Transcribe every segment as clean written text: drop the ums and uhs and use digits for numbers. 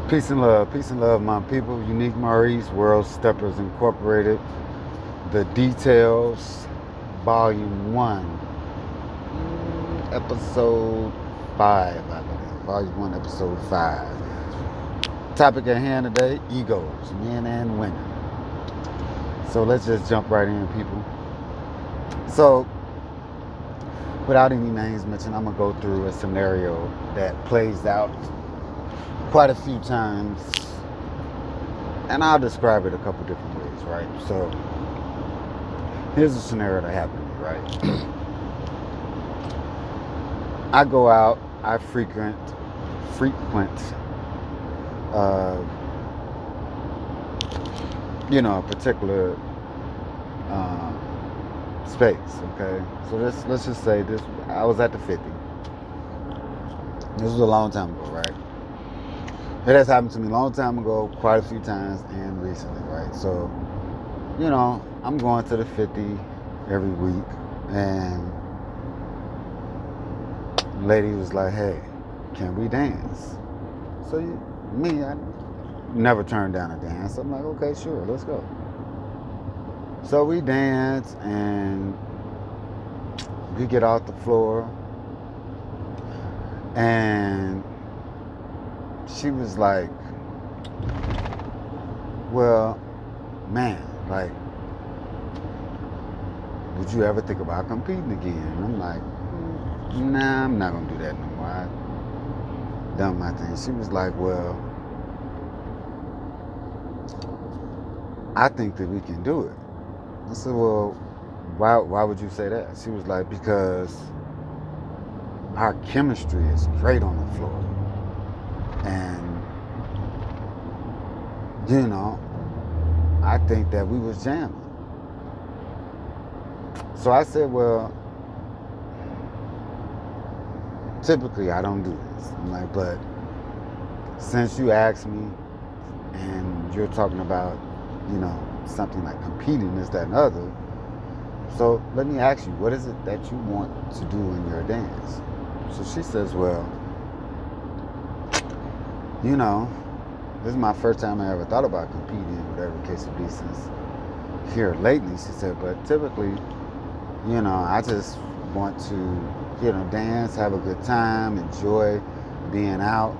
Peace and love, my people. Unique Maurice, World Steppers Incorporated. The Details, Volume 1, Episode 5, I believe. Volume 1, Episode 5. Topic at hand today, egos, men and women. So let's just jump right in, people. So, without any names mentioned, I'm going to go through a scenario that plays out quite a few times, and I'll describe it a couple different ways, right? So here's a scenario that happened to me, right? I go out, I frequent a particular space, okay? So let's just say this, I was at the 50. This was a long time ago, right? It has happened to me a long time ago, quite a few times, and recently, right? So, I'm going to the 50 every week, and the lady was like, hey, can we dance? So I never turned down a dance. I'm like, okay, sure, let's go. So we dance, and we get off the floor, and she was like, well, man, like, would you ever think about competing again? And I'm like, nah, I'm not going to do that no more. I done my thing. She was like, well, I think that we can do it. I said, well, why would you say that? She was like, because our chemistry is great on the floor. And, I think that we was jamming. So I said, well, typically I don't do this. I'm like, but since you asked me and you're talking about, something like competing, this, that, and other, so let me ask you, what is it that you want to do in your dance? So she says, well, this is my first time I ever thought about competing, whatever the case would be, since here lately. She said, but typically, I just want to, dance, have a good time, enjoy being out,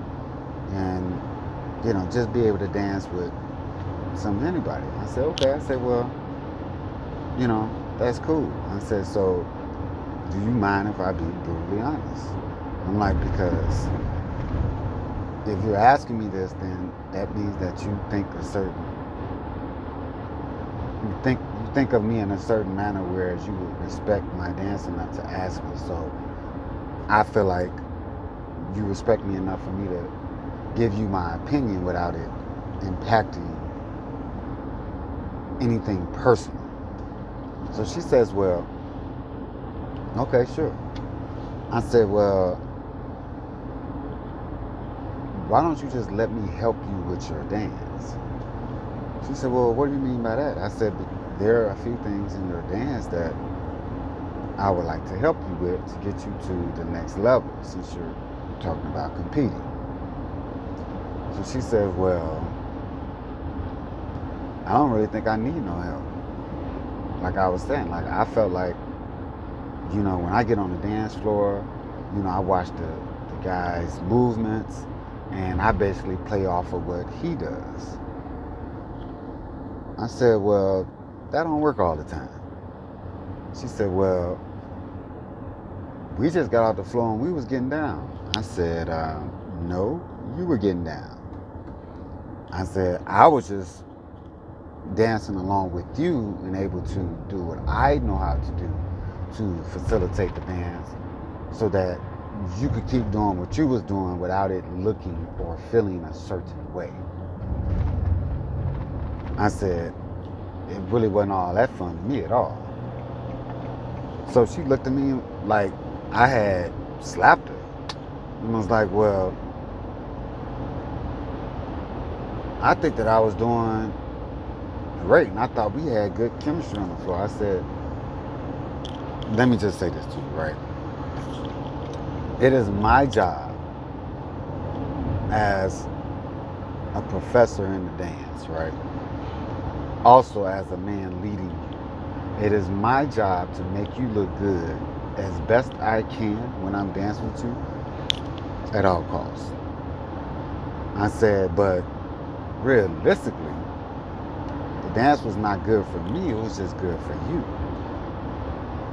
and, just be able to dance with anybody. I said, okay. I said, well, that's cool. I said, so do you mind if I be brutally honest? I'm like, because if you're asking me this, then that means that you think you think of me in a certain manner, whereas you would respect my dance enough to ask me. So I feel like you respect me enough for me to give you my opinion without it impacting anything personal. So she says, well, okay, sure. I said, well, why don't you just let me help you with your dance? She said, well, what do you mean by that? I said, there are a few things in your dance that I would like to help you with to get you to the next level, since you're talking about competing. So she said, well, I don't really think I need no help. Like I was saying, like I felt like, when I get on the dance floor, I watch the guy's movements, and I basically play off of what he does. I said, well, that don't work all the time. She said, well, we just got off the floor and we was getting down. I said, no, you were getting down. I said, I was just dancing along with you and able to do what I know how to do to facilitate the dance, so that you could keep doing what you was doing without it looking or feeling a certain way. I said, it really wasn't all that fun to me at all. So she looked at me like I had slapped her and was like, well, I think that I was doing great, and I thought we had good chemistry on the floor. I said, let me just say this to you, right? It is my job as a professor in the dance, right? Also, as a man leading you, it is my job to make you look good as best I can when I'm dancing with you at all costs. I said, but realistically, the dance was not good for me, it was just good for you.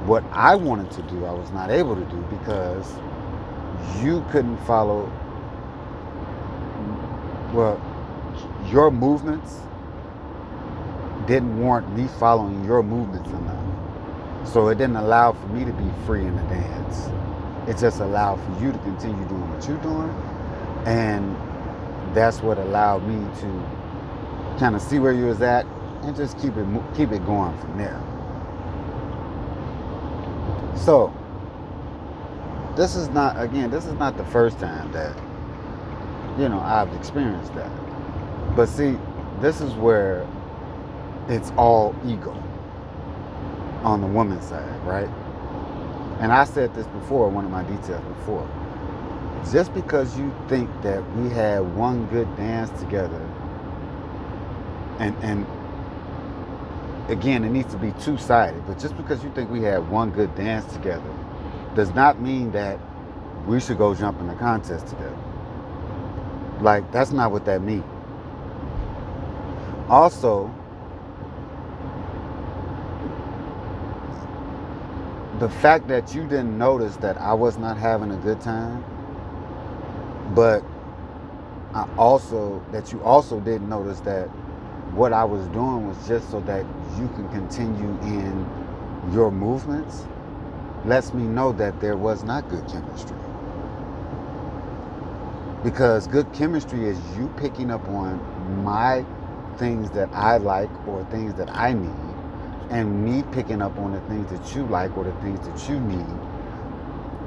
What I wanted to do, I was not able to do because you couldn't follow, well, your movements didn't warrant me following your movements enough. So it didn't allow for me to be free in the dance. It just allowed for you to continue doing what you're doing. And that's what allowed me to kind of see where you was at and just keep it going from there. So this is not the first time that, I've experienced that. But see, this is where it's all ego on the woman's side, right? And I said this before, one of my details before. Just because you think that we had one good dance together, and again, it needs to be two-sided, but just because you think we had one good dance together does not mean that we should go jump in the contest together. Like, that's not what that means. Also, the fact that you didn't notice that I was not having a good time, but you also didn't notice that what I was doing was just so that you can continue in your movements, lets me know that there was not good chemistry. Because good chemistry is you picking up on my things that I like or things that I need, and me picking up on the things that you like or the things that you need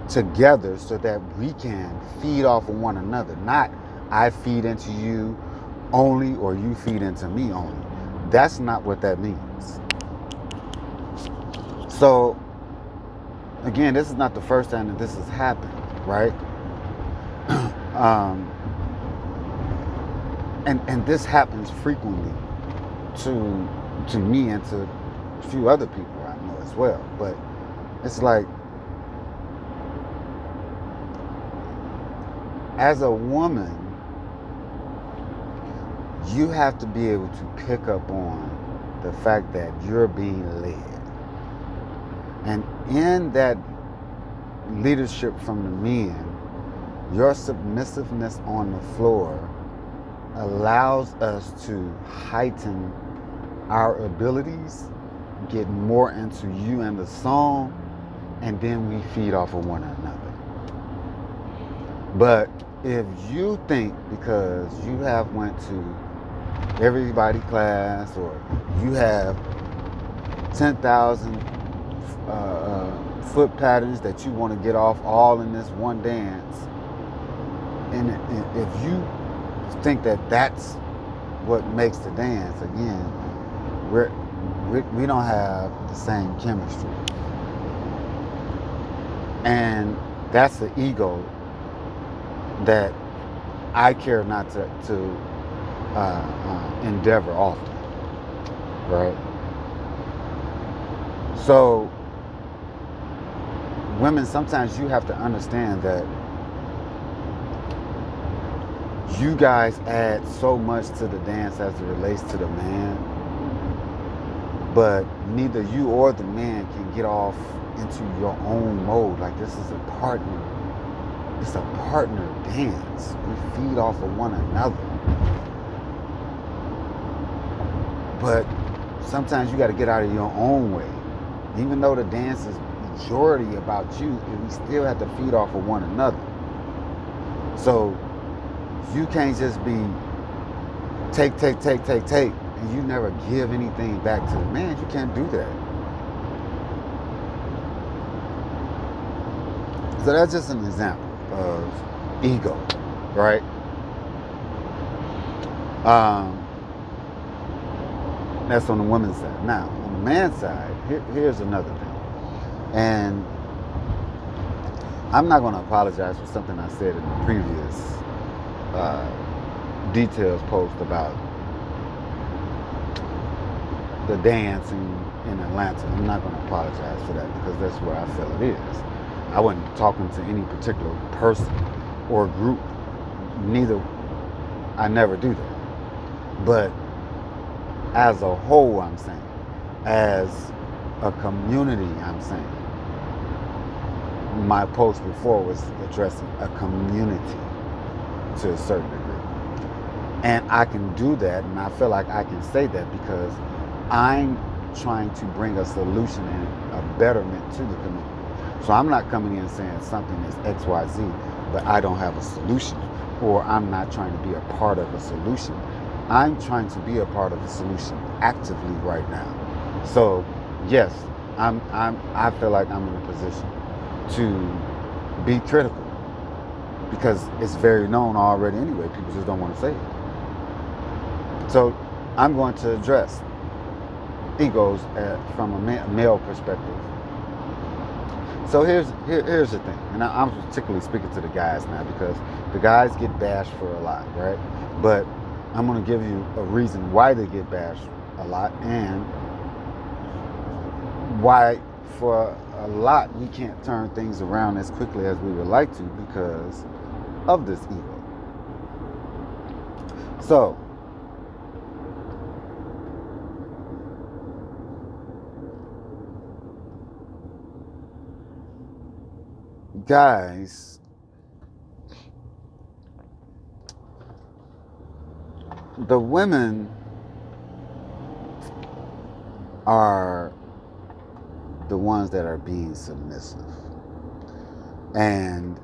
together so that we can feed off of one another. Not I feed into you only or you feed into me only. That's not what that means. So, again, this is not the first time that this has happened, right? And this happens frequently to me and to a few other people I know as well. But it's like, as a woman, you have to be able to pick up on the fact that you're being led. And in that leadership from the men, your submissiveness on the floor allows us to heighten our abilities, get more into you and the song, and then we feed off of one another. But if you think because you have went to everybody class or you have 10,000 foot patterns that you want to get off all in this one dance, and if you think that that's what makes the dance, again, we don't have the same chemistry. And that's the ego that I care not to endeavor often, right? So, women, sometimes you have to understand that you guys add so much to the dance as it relates to the man, but neither you or the man can get off into your own mode. Like, this is a partner. It's a partner dance. We feed off of one another. But sometimes you got to get out of your own way. Even though the dance is majority about you, we still have to feed off of one another. So you can't just be take, and you never give anything back to the man. You can't do that. So that's just an example of ego, right? That's on the woman's side. Now, on the man's side, here's another thing. And I'm not going to apologize for something I said in the previous details post about the dancing in Atlanta. I'm not going to apologize for that because that's where I feel it is. I wasn't talking to any particular person or group. Neither. I never do that. But as a whole, I'm saying, as a community, I'm saying, my post before was addressing a community to a certain degree. And I can do that, and I feel like I can say that because I'm trying to bring a solution and a betterment to the community. So I'm not coming in saying something is XYZ, but I don't have a solution, or I'm not trying to be a part of a solution. I'm trying to be a part of the solution actively right now. So yes, I feel like I'm in a position to be critical because it's very known already anyway. People just don't want to say it. So I'm going to address egos from a male perspective. So here's the thing, and I'm particularly speaking to the guys now because the guys get bashed for a lot, right? But I'm going to give you a reason why they get bashed a lot and why for a lot we can't turn things around as quickly as we would like to because of this ego. So guys, the women are the ones that are being submissive. And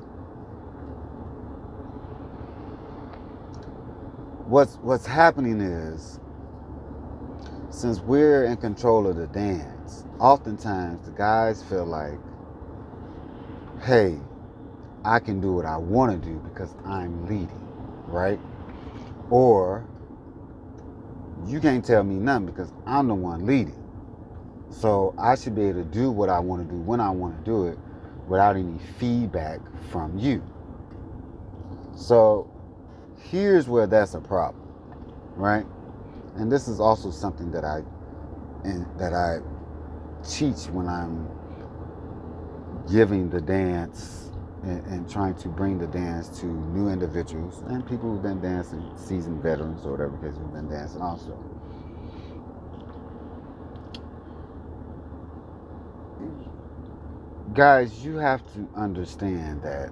what's happening is, since we're in control of the dance, oftentimes the guys feel like, hey, I can do what I want to do because I'm leading, right? Or you can't tell me nothing because I'm the one leading. So I should be able to do what I want to do when I want to do it without any feedback from you. So here's where that's a problem, right? And this is also something that I teach when I'm giving the dance and trying to bring the dance to new individuals and people who've been dancing, seasoned veterans or whatever case who've been dancing also. Guys, you have to understand that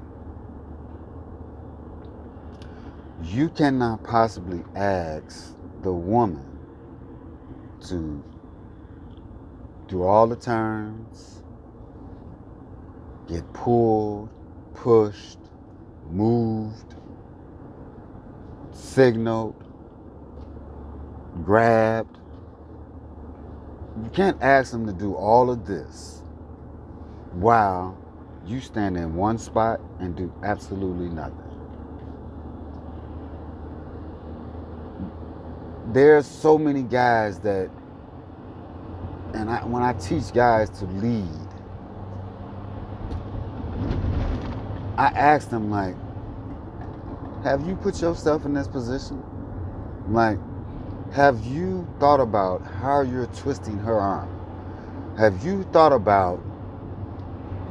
you cannot possibly ask the woman to do all the turns, get pulled, pushed, moved, signaled, grabbed. You can't ask them to do all of this while you stand in one spot and do absolutely nothing. There's so many guys that, and when I teach guys to lead, I ask them, like, have you put yourself in this position? Like, have you thought about how you're twisting her arm? Have you thought about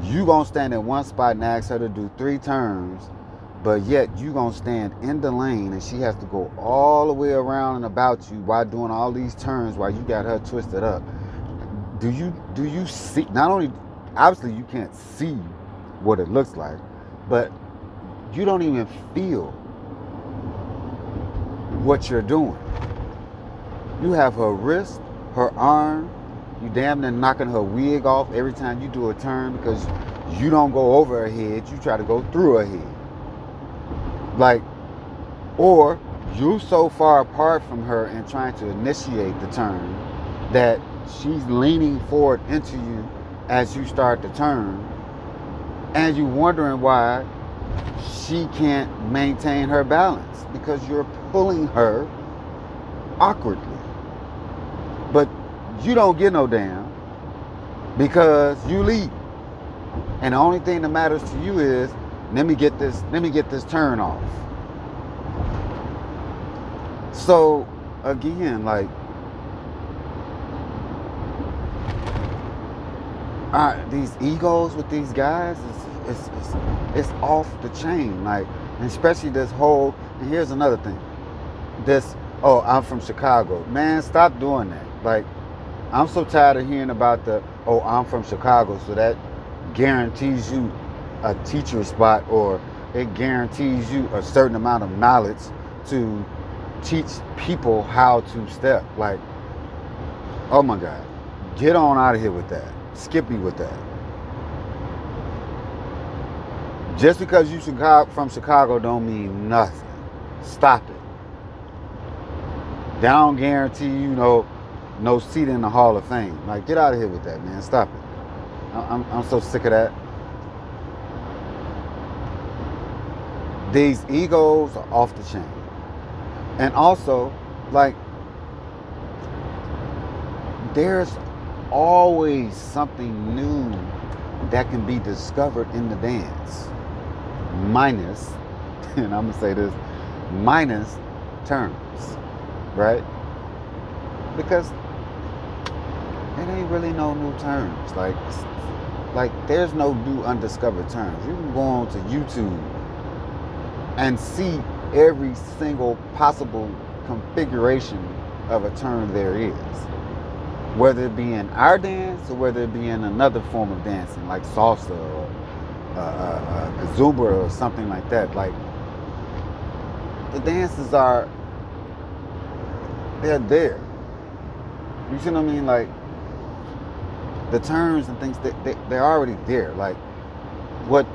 you gonna stand in one spot and ask her to do 3 turns, but yet you gonna stand in the lane and she has to go all the way around and about you while doing all these turns while you got her twisted up? Do you see? Not only, obviously you can't see what it looks like, but you don't even feel what you're doing. You have her wrist, her arm, you damn near knocking her wig off every time you do a turn because you don't go over her head, you try to go through her head. Like, or you so far apart from her and trying to initiate the turn that she's leaning forward into you as you start the turn, and you wondering why she can't maintain her balance because you're pulling her awkwardly. But you don't get no damn because you lead. And the only thing that matters to you is, let me get this turn off. So again, like, these egos with these guys it's off the chain. Like, and especially this whole. And here's another thing. This, oh, I'm from Chicago. Man, stop doing that. Like, I'm so tired of hearing about the, oh, I'm from Chicago, so that guarantees you a teacher spot, or it guarantees you a certain amount of knowledge to teach people how to step. Like, oh my God, get on out of here with that. Skip me with that. Just because you from Chicago don't mean nothing. Stop it. They don't guarantee you no seat in the Hall of Fame. Like, get out of here with that, man. Stop it. I'm so sick of that. These egos are off the chain. And also, like, there's always something new that can be discovered in the dance. Minus, and I'm going to say this, minus terms, right? Because it ain't really no new terms. Like there's no new undiscovered terms. You can go on to YouTube and see every single possible configuration of a term there is. Whether it be in our dance or whether it be in another form of dancing, like salsa or kazumba or something like that. Like, the dances they're there. You see what I mean? Like, the terms and things, they're already there. Like, what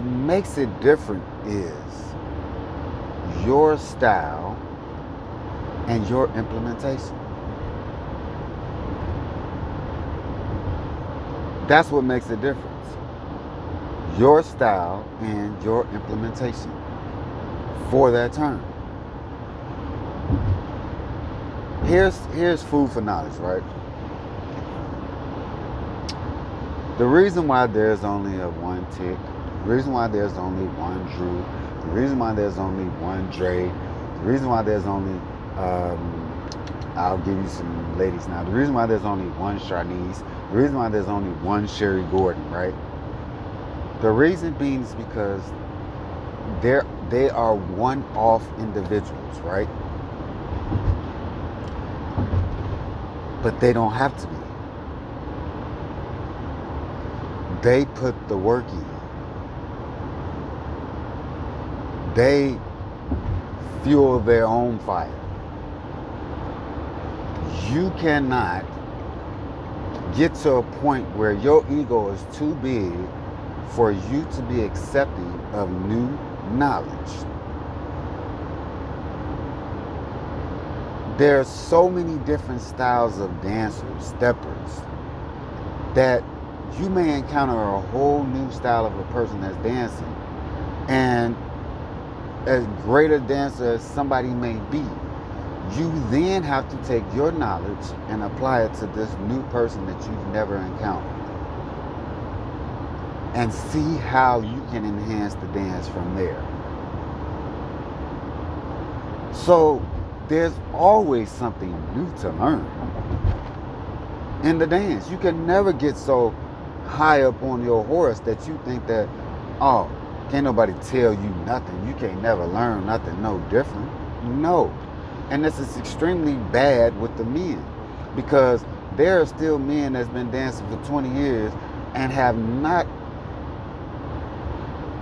makes it different is your style and your implementation. That's what makes a difference. Your style and your implementation for that term. Here's food for knowledge, right? The reason why there's only one Tick, the reason why there's only one Drew, the reason why there's only one Dre, the reason why there's only I'll give you some ladies now. The reason why there's only one Charnice, the reason why there's only one Sherry Gordon, right? The reason being is because they are one-off individuals, right? But they don't have to be. They put the work in. They fuel their own fire. You cannot get to a point where your ego is too big for you to be accepting of new knowledge. There's so many different styles of dancers, steppers, that you may encounter a whole new style of a person that's dancing. And as great a dancer as somebody may be, you then have to take your knowledge and apply it to this new person that you've never encountered. And see how you can enhance the dance from there. So there's always something new to learn in the dance. You can never get so high up on your horse that you think that, oh, can't nobody tell you nothing. You can't never learn nothing no different. No. And this is extremely bad with the men, because there are still men that's been dancing for 20 years and have not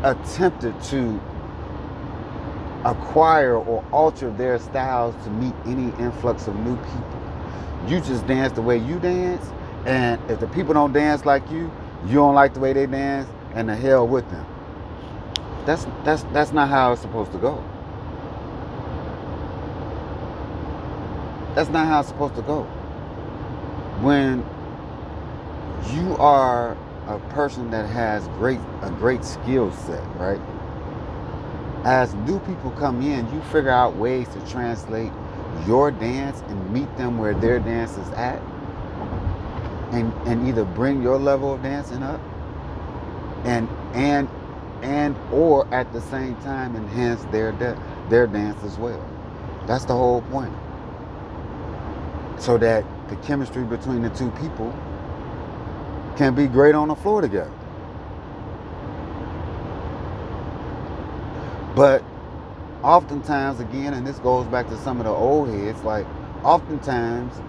attempted to acquire or alter their styles to meet any influx of new people. You just dance the way you dance, and if the people don't dance like you don't like the way they dance, and the hell with them. That's not how it's supposed to go. That's not how it's supposed to go. When you are a person that has a great skill set, right? As new people come in, you figure out ways to translate your dance and meet them where their dance is at, and either bring your level of dancing up and or at the same time enhance their dance as well. That's the whole point. So that the chemistry between the two people can be great on the floor together. But oftentimes, again, and this goes back to some of the old heads, like oftentimes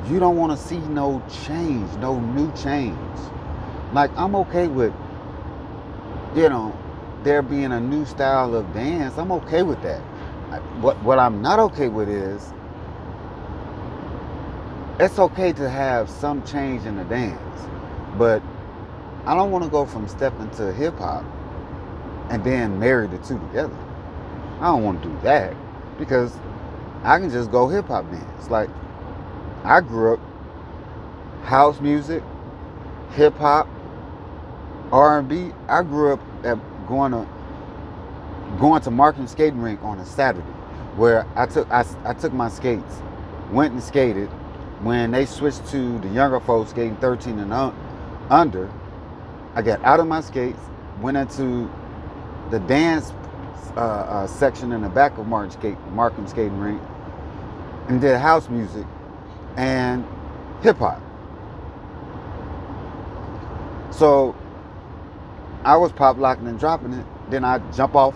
you don't want to see no change, no new change. Like, I'm okay with, there being a new style of dance. I'm okay with that. What I'm not okay with is, it's okay to have some change in the dance, but I don't want to go from stepping to hip hop and then marry the two together. I don't want to do that, because I can just go hip hop dance. Like, I grew up house music, hip hop, R&B. I grew up at going to Markham skating rink on a Saturday, where I took my skates, went and skated. When they switched to the younger folks skating 13 and under, I got out of my skates, went into the dance section in the back of Markham skating rink, and did house music and hip hop. So I was pop locking and dropping it. Then I jump off.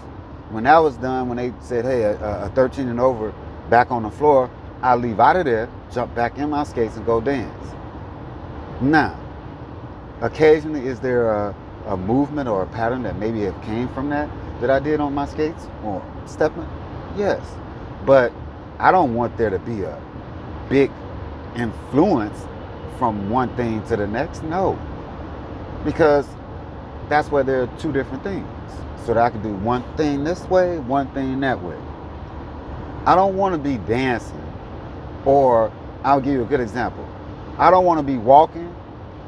When that was done, when they said, hey, a 13 and over back on the floor, I leave out of there, jump back in my skates, and go dance. Now, occasionally, is there a movement or a pattern that maybe it came from that I did on my skates or stepping? Yes. But I don't want there to be a big influence from one thing to the next. No. Because that's where there are two different things. So that I can do one thing this way, one thing that way. I don't want to be dancing, or I'll give you a good example. I don't want to be walking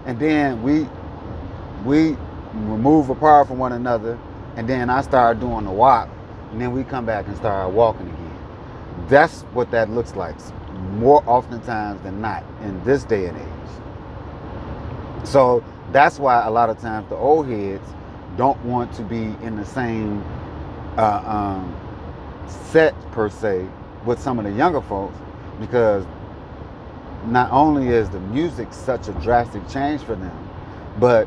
and then we move apart from one another, and then I start doing the walk, and then we come back and start walking again. That's what that looks like more oftentimes than not in this day and age. So that's why a lot of times the old heads don't want to be in the same set per se with some of the younger folks, because not only is the music such a drastic change for them, but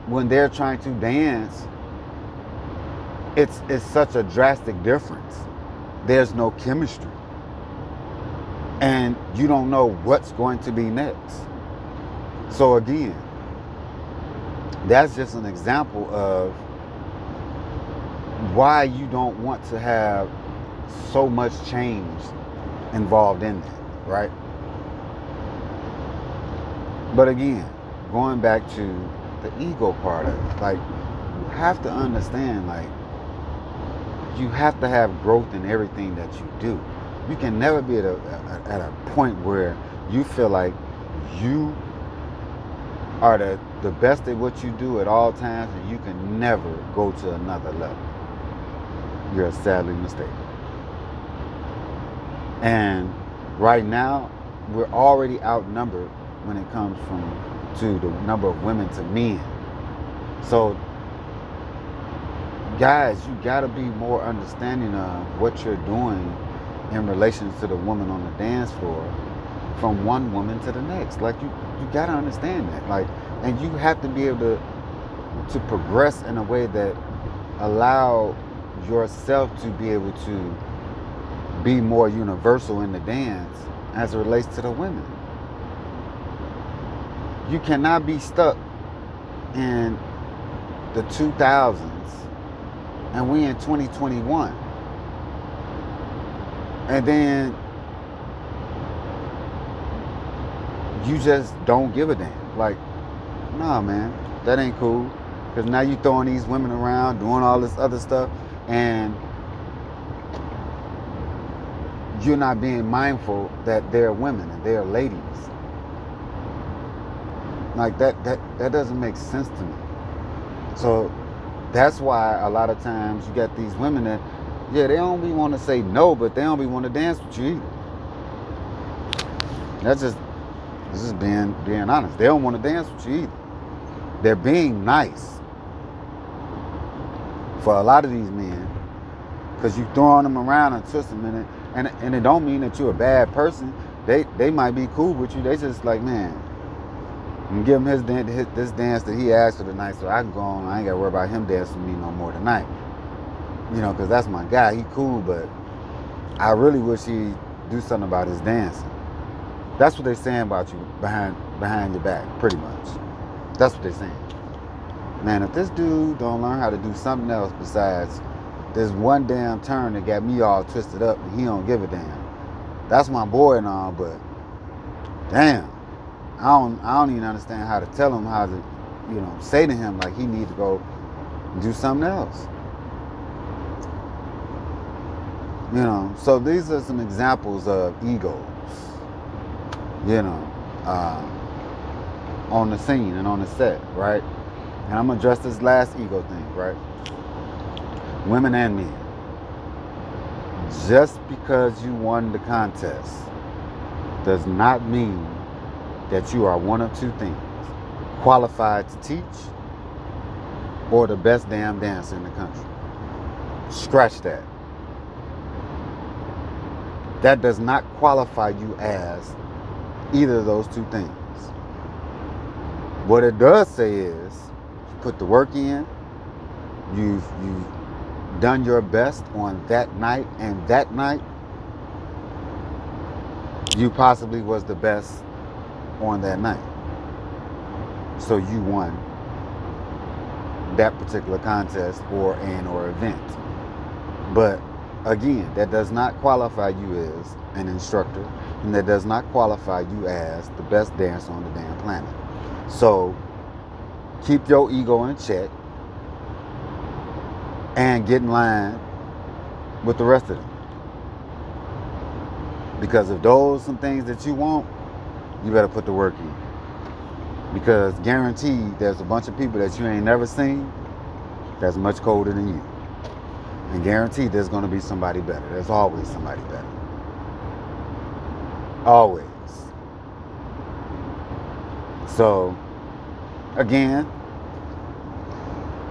when they're trying to dance, it's such a drastic difference. There's no chemistry, and you don't know what's going to be next. So again, that's just an example of why you don't want to have so much change involved in that, right? But again, going back to the ego part of it, like, you have to understand, like, you have to have growth in everything that you do. You can never be at a point where you feel like you are the best at what you do at all times, and you can never go to another level. You're sadly mistaken. And right now, we're already outnumbered when it comes to the number of women to men. So guys, you gotta be more understanding of what you're doing in relation to the woman on the dance floor, from one woman to the next. Like, you gotta understand that. Like, and you have to be able to progress in a way that allow yourself to be able to be more universal in the dance as it relates to the women. You cannot be stuck in the 2000s and we in 2021, and then you just don't give a damn. Like, nah, man, that ain't cool. Because now you throwing these women around, doing all this other stuff, and you're not being mindful that they're women and they're ladies. Like, that doesn't make sense to me. So that's why a lot of times you got these women that, yeah, they don't be want to say no, but they don't be want to dance with you either. This is being honest. They don't want to dance with you either. They're being nice for a lot of these men, because you throwing them around and twisting them in it, And it don't mean that you're a bad person. They might be cool with you. They just like, man, and give him this dance that he asked for tonight, so I can go on. I ain't got to worry about him dancing with me no more tonight. You know, because that's my guy. He cool, but I really wish he'd do something about his dancing. That's what they're saying about you behind your back, pretty much. That's what they're saying. Man, if this dude don't learn how to do something else besides this one damn turn that got me all twisted up and he don't give a damn. That's my boy and all, but damn. I don't even understand how to tell him how to, you know, say to him like he need to go do something else. You know, so these are some examples of egos, you know, on the scene and on the set, right? And I'm gonna address this last ego thing, right? Women and men. Just because you won the contest does not mean that you are one of two things: qualified to teach or the best damn dancer in the country. Scratch that. That does not qualify you as either of those two things. What it does say is, you put the work in, you've done your best on that night, and that night you possibly was the best on that night. So you won that particular contest or event. But again, that does not qualify you as an instructor, and that does not qualify you as the best dancer on the damn planet. So keep your ego in check and get in line with the rest of them. Because if those are some things that you want, you better put the work in. Because guaranteed there's a bunch of people that you ain't never seen that's much colder than you. And guaranteed there's going to be somebody better. There's always somebody better. Always. So, again,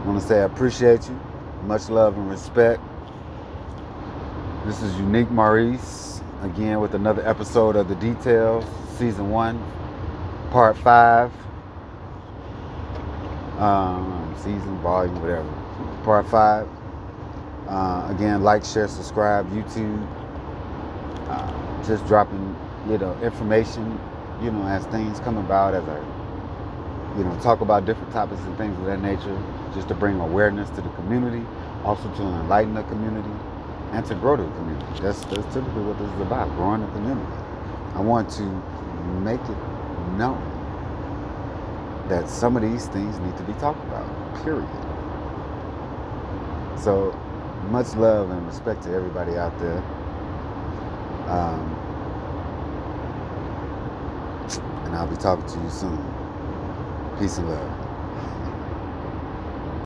I want to say I appreciate you. Much love and respect. This is Unique Maurice, again with another episode of The Details, Season 1, Part 5. Season, volume, whatever. Part 5. Again, like, share, subscribe, YouTube. Just dropping, you know, information, you know, as things come about, as I, you know, talk about different topics and things of that nature, just to bring awareness to the community, also to enlighten the community, and to grow the community. That's typically what this is about, growing the community. I want to make it known that some of these things need to be talked about, period. So, much love and respect to everybody out there. And I'll be talking to you soon. Peace and love.